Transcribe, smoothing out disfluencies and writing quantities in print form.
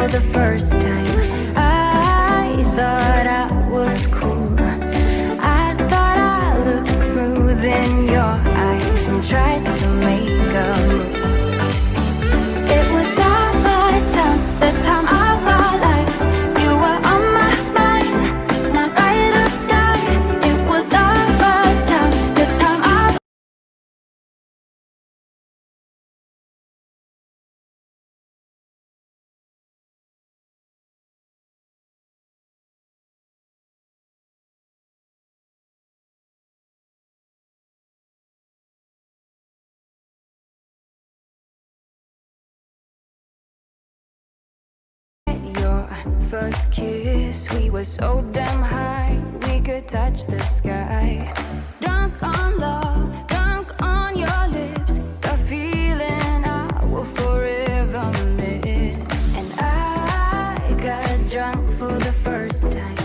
for the first time. I thought I was cool. I thought I looked smooth in your eyes and tried to make a move. It was our time, the time of our lives. You were on my mind, my ride or die. It was our time, the time of your first kiss. We were so damn high, we could touch the sky. Drunk on love, drunk on your lips, the feeling I will forever miss. And I got drunk for the first time.